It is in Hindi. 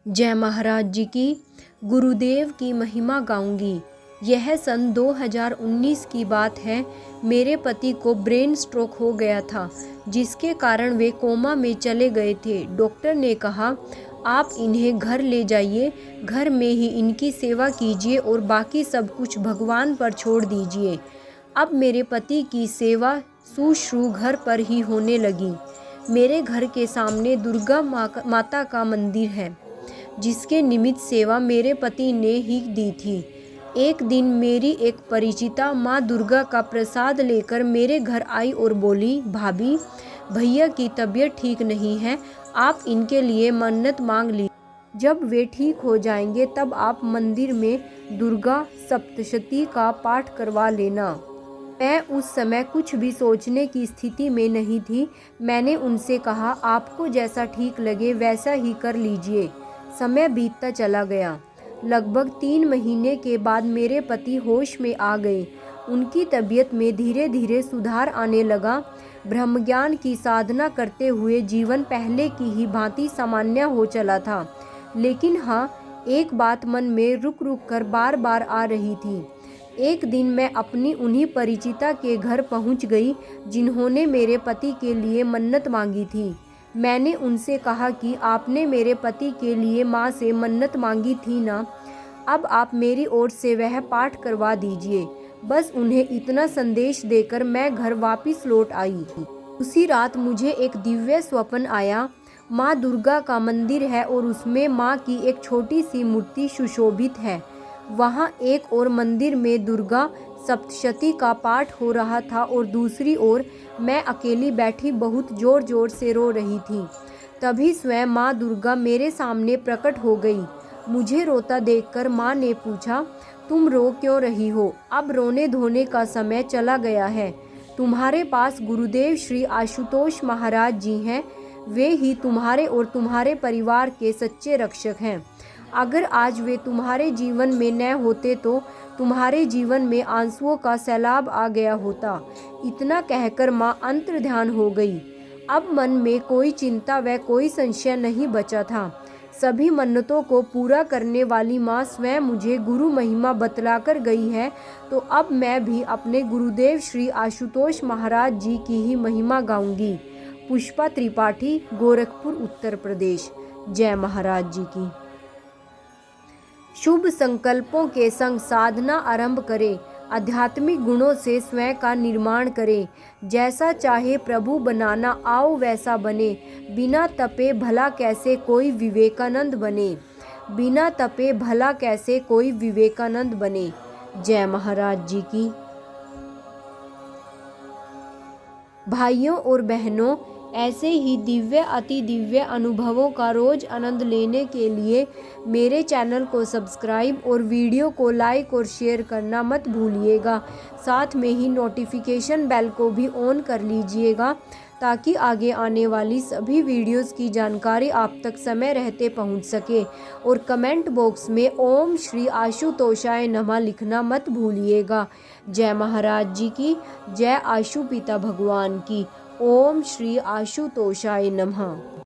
जय महाराज जी की। गुरुदेव की महिमा गाऊंगी। यह सन 2019 की बात है। मेरे पति को ब्रेन स्ट्रोक हो गया था, जिसके कारण वे कोमा में चले गए थे। डॉक्टर ने कहा, आप इन्हें घर ले जाइए, घर में ही इनकी सेवा कीजिए और बाकी सब कुछ भगवान पर छोड़ दीजिए। अब मेरे पति की सेवा सुश्रू घर पर ही होने लगी। मेरे घर के सामने दुर्गा माता का मंदिर है, जिसके निमित्त सेवा मेरे पति ने ही दी थी। एक दिन मेरी एक परिचिता माँ दुर्गा का प्रसाद लेकर मेरे घर आई और बोली, भाभी, भैया की तबीयत ठीक नहीं है, आप इनके लिए मन्नत मांग ली। जब वे ठीक हो जाएंगे तब आप मंदिर में दुर्गा सप्तशती का पाठ करवा लेना। मैं उस समय कुछ भी सोचने की स्थिति में नहीं थी। मैंने उनसे कहा, आपको जैसा ठीक लगे वैसा ही कर लीजिए। समय बीतता चला गया। लगभग 3 महीने के बाद मेरे पति होश में आ गए। उनकी तबीयत में धीरे धीरे सुधार आने लगा। ब्रह्मज्ञान की साधना करते हुए जीवन पहले की ही भांति सामान्य हो चला था। लेकिन हाँ, एक बात मन में रुक रुक कर बार बार आ रही थी। एक दिन मैं अपनी उन्हीं परिचिता के घर पहुंच गई, जिन्होंने मेरे पति के लिए मन्नत मांगी थी। मैंने उनसे कहा कि आपने मेरे पति के लिए माँ से मन्नत मांगी थी ना, अब आप मेरी ओर से वह पाठ करवा दीजिए। बस उन्हें इतना संदेश देकर मैं घर वापस लौट आई। उसी रात मुझे एक दिव्य स्वप्न आया। माँ दुर्गा का मंदिर है और उसमें माँ की एक छोटी सी मूर्ति सुशोभित है। वहाँ एक और मंदिर में दुर्गा सप्तशती का पाठ हो रहा था और दूसरी ओर मैं अकेली बैठी बहुत जोर जोर से रो रही थी। तभी स्वयं माँ दुर्गा मेरे सामने प्रकट हो गई। मुझे रोता देखकर माँ ने पूछा, तुम रो क्यों रही हो? अब रोने धोने का समय चला गया है। तुम्हारे पास गुरुदेव श्री आशुतोष महाराज जी हैं। वे ही तुम्हारे और तुम्हारे परिवार के सच्चे रक्षक हैं। अगर आज वे तुम्हारे जीवन में न होते तो तुम्हारे जीवन में आंसुओं का सैलाब आ गया होता। इतना कहकर माँ अंतर्ध्यान हो गई। अब मन में कोई चिंता व कोई संशय नहीं बचा था। सभी मन्नतों को पूरा करने वाली माँ स्वयं मुझे गुरु महिमा बतलाकर गई है, तो अब मैं भी अपने गुरुदेव श्री आशुतोष महाराज जी की ही महिमा गाऊंगी। पुष्पा त्रिपाठी, गोरखपुर, उत्तर प्रदेश। जय महाराज जी की। शुभ संकल्पों के संग साधना आरंभ करें। आध्यात्मिक गुणों से स्वयं का निर्माण करें। जैसा चाहे प्रभु बनाना, आओ वैसा बने। बिना तपे भला कैसे कोई विवेकानंद बने। बिना तपे भला कैसे कोई विवेकानंद बने। जय महाराज जी की। भाइयों और बहनों, ऐसे ही दिव्य अति दिव्य अनुभवों का रोज आनंद लेने के लिए मेरे चैनल को सब्सक्राइब और वीडियो को लाइक और शेयर करना मत भूलिएगा। साथ में ही नोटिफिकेशन बेल को भी ऑन कर लीजिएगा, ताकि आगे आने वाली सभी वीडियोस की जानकारी आप तक समय रहते पहुंच सके। और कमेंट बॉक्स में ओम श्री आशुतोषाय नमः लिखना मत भूलिएगा। जय महाराज जी की। जय आशु पिता भगवान की। ओम श्री आशुतोषाय नमः।